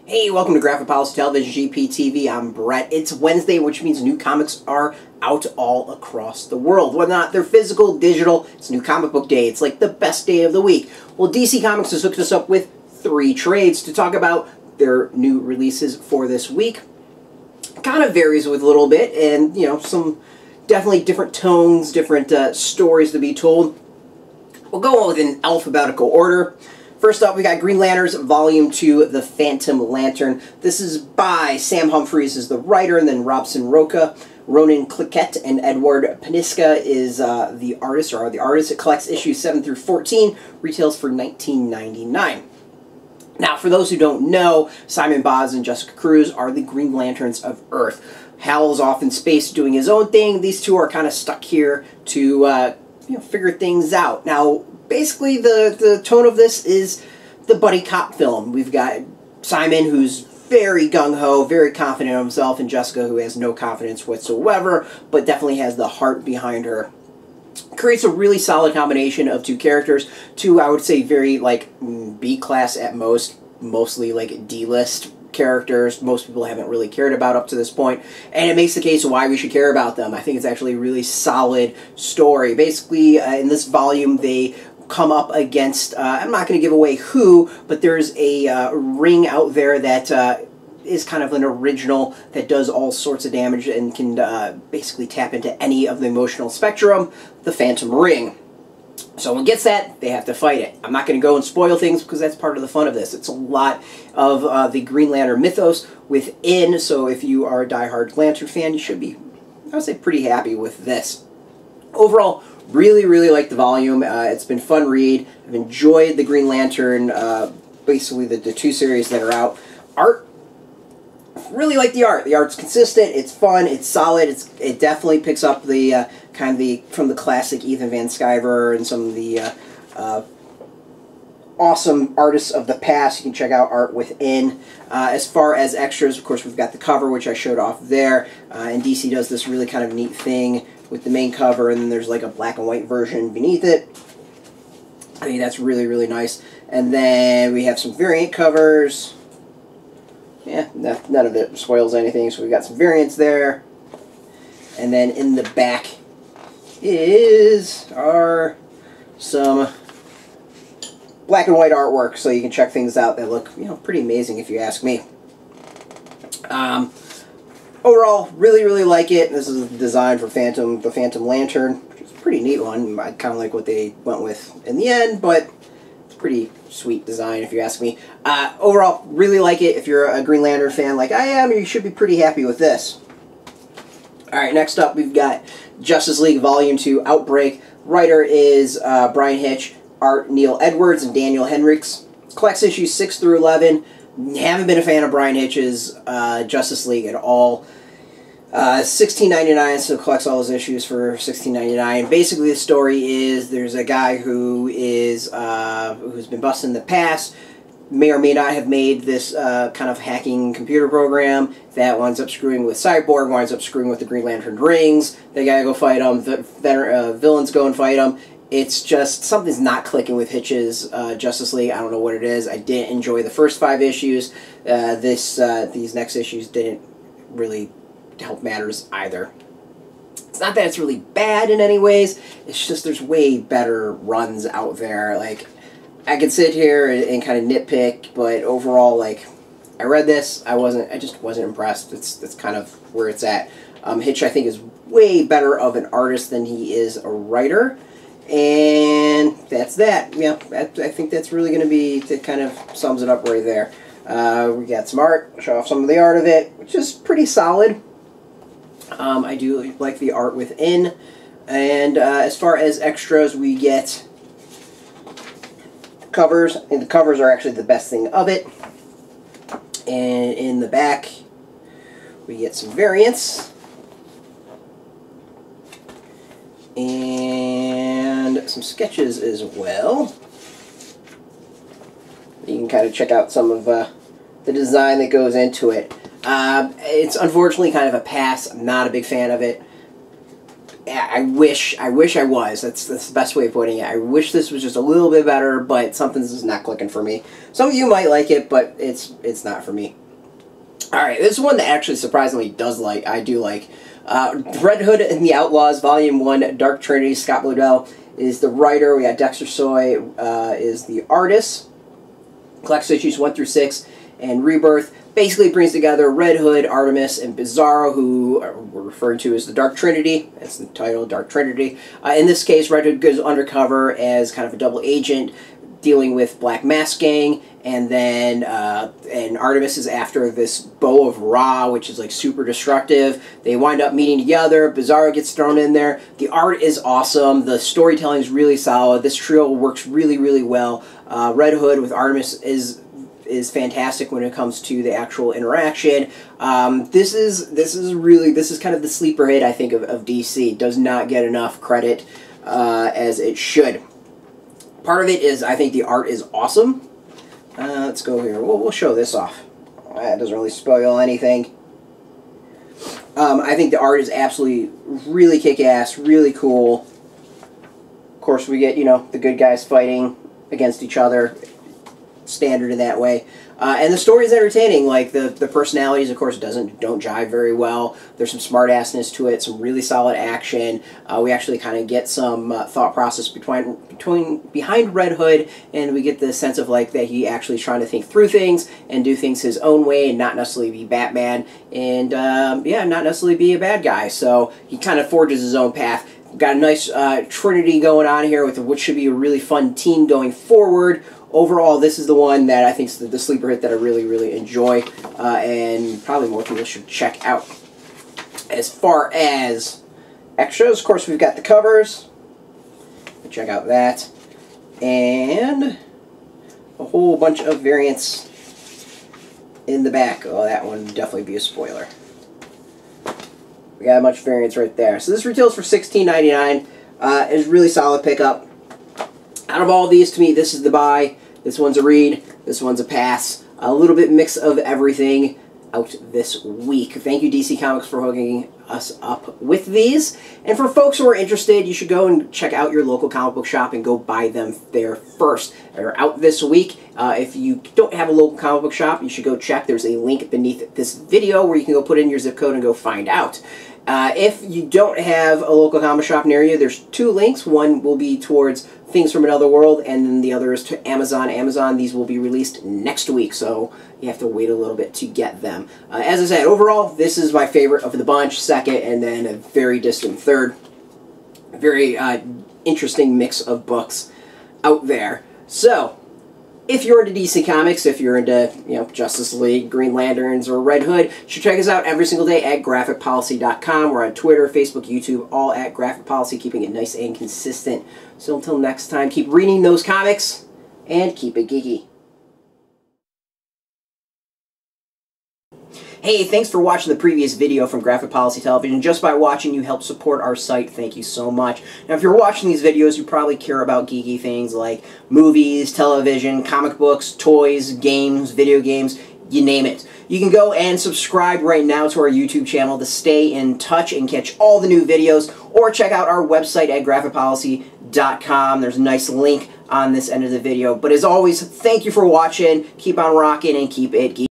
Hey, welcome to Graphic Policy Television, GPTV. I'm Brett. It's Wednesday, which means new comics are out all across the world. Whether or not they're physical, digital, it's New Comic Book Day. It's like the best day of the week. Well, DC Comics has hooked us up with 3 trades to talk about their new releases for this week. Kind of varies with a little bit, and, you know, some definitely different tones, different stories to be told. We'll go on with an alphabetical order. First up, we got Green Lanterns Volume 2, The Phantom Lantern. This is by Sam Humphries is the writer, and then Robson, Rocha. Ronan, Cliquet, and Eduardo Pansica is the artist, or are the artists. It collects issues 7 through 14, retails for $19.99. Now, for those who don't know, Simon Baz and Jessica Cruz are the Green Lanterns of Earth. Hal is off in space doing his own thing. These two are kind of stuck here to figure things out. Now, basically, the tone of this is the buddy cop film. We've got Simon, who's very gung-ho, very confident in himself, and Jessica, who has no confidence whatsoever, but definitely has the heart behind her. Creates a really solid combination of 2 characters. 2, I would say, very, like, B-class at most, mostly, like, D-list characters most people haven't really cared about up to this point, and it makes the case why we should care about them. I think it's actually a really solid story. Basically, in this volume, they come up against, I'm not going to give away who, but there's a ring out there that is kind of an original that does all sorts of damage and can basically tap into any of the emotional spectrum, the Phantom Ring. Someone gets that, they have to fight it. I'm not going to go and spoil things because that's part of the fun of this. It's a lot of the Green Lantern mythos within, so if you are a diehard Lantern fan, you should be, I would say, pretty happy with this. Overall, really, really like the volume. It's been fun read. I've enjoyed the Green Lantern, basically the 2 series that are out. Art, really like the art. The art's consistent, it's fun, it's solid, it definitely picks up the from the classic Ethan Van Sciver and some of the awesome artists of the past. You can check out Art Within. As far as extras, of course, we've got the cover, which I showed off there, and DC does this really kind of neat thing with the main cover, and then there's like a black and white version beneath it. I think that's really, really nice. And then we have some variant covers. Yeah, none of it spoils anything, so we've got some variants there. And then in the back are some black and white artwork, so you can check things out that look, pretty amazing if you ask me. Overall, really, really like it. This is the design for the Phantom Lantern, which is a pretty neat one. I kind of like what they went with in the end, but it's a pretty sweet design if you ask me. Overall, really like it. If you're a Green Lantern fan like I am, you should be pretty happy with this. Alright, next up we've got Justice League Volume 2 Outbreak. Writer is Bryan Hitch, art Neil Edwards and Daniel Henriques. Collects issues 6 through 11. Haven't been a fan of Bryan Hitch's Justice League at all. $16.99, so collects all his issues for $16.99. Basically, the story is there's a guy who is who's been busted in the past, may or may not have made this kind of hacking computer program that winds up screwing with Cyborg, winds up screwing with the Green Lantern rings. They gotta go fight him. The villains go and fight him. It's just, something's not clicking with Hitch's Justice League. I don't know what it is. I didn't enjoy the first 5 issues. These next issues didn't really help matters either. It's not that it's really bad in any ways. It's just there's way better runs out there. Like, I could sit here and kind of nitpick, but overall, like, I read this, I just wasn't impressed. That's kind of where it's at. Hitch, I think, is way better of an artist than he is a writer. And that's that. Yeah, I think that's really going to be, that kind of sums it up right there. We got some art. I'll show off some of the art of it, which is pretty solid. I do like the art within. And as far as extras, we get covers, and the covers are actually the best thing of it. And in the back, we get some variants. And some sketches as well. You can kind of check out some of the design that goes into it. It's unfortunately kind of a pass. I'm not a big fan of it. I wish I was. That's the best way of putting it. I wish this was just a little bit better, but something's just not clicking for me. Some of you might like it, but it's not for me. All right, this is one that actually surprisingly I do like. Red Hood and the Outlaws, Volume 1, Dark Trinity. Scott Lobdell is the writer. We got Dexter is the artist. Collects issues 1 through 6, and Rebirth basically brings together Red Hood, Artemis, and Bizarro, who we're referring to as the Dark Trinity. That's the title, Dark Trinity. In this case, Red Hood goes undercover as kind of a double agent dealing with Black Mask Gang, and then and Artemis is after this bow of Ra, which is like super destructive. They wind up meeting together. Bizarro gets thrown in there. The art is awesome. The storytelling is really solid. This trio works really, really well. Red Hood with Artemis is fantastic when it comes to the actual interaction. This is kind of the sleeper hit, I think, of DC. It does not get enough credit as it should. Part of it is I think the art is awesome. Let's go here. We'll show this off. That doesn't really spoil anything. I think the art is absolutely really kick-ass, really cool. Of course, we get, you know, the good guys fighting against each other. Standard in that way. And the story is entertaining. Like, the personalities, of course, don't jive very well. There's some smart-assness to it, some really solid action. We actually kind of get some thought process behind Red Hood, and we get the sense of, like, that he actually is trying to think through things and do things his own way and not necessarily be Batman and, yeah, not necessarily be a bad guy. So he kind of forges his own path. Got a nice Trinity going on here with what should be a really fun team going forward. Overall, this is the one that I think is the sleeper hit that I really, really enjoy, and probably more people should check out. As far as extras, of course, we've got the covers. Check out that. And a whole bunch of variants in the back. Oh, that one would definitely be a spoiler. We got a bunch of variants right there. So this retails for $16.99. It's a really solid pickup. Out of all these, to me, this is the buy. This one's a read. This one's a pass. A little bit mix of everything out this week. Thank you, DC Comics, for hooking us up with these. And for folks who are interested, you should go and check out your local comic book shop and go buy them there first. They're out this week. If you don't have a local comic book shop, you should go check. There's a link beneath this video where you can go put in your zip code and go find out. If you don't have a local comic shop near you, there's 2 links. One will be towards Things from Another World, and then the other is to Amazon. These will be released next week, so you have to wait a little bit to get them. As I said, overall, this is my favorite of the bunch, second, and then a very distant third. Very interesting mix of books out there. So, if you're into DC Comics, if you're into, you know, Justice League, Green Lanterns, or Red Hood, you should check us out every single day at graphicpolicy.com. We're on Twitter, Facebook, YouTube, all at Graphic Policy, keeping it nice and consistent. So until next time, keep reading those comics, and keep it geeky. Hey, thanks for watching the previous video from Graphic Policy Television. Just by watching, you help support our site. Thank you so much. Now, if you're watching these videos, you probably care about geeky things like movies, television, comic books, toys, games, video games, you name it. You can go and subscribe right now to our YouTube channel to stay in touch and catch all the new videos, or check out our website at graphicpolicy.com. There's a nice link on this end of the video. But as always, thank you for watching. Keep on rocking and keep it geeky.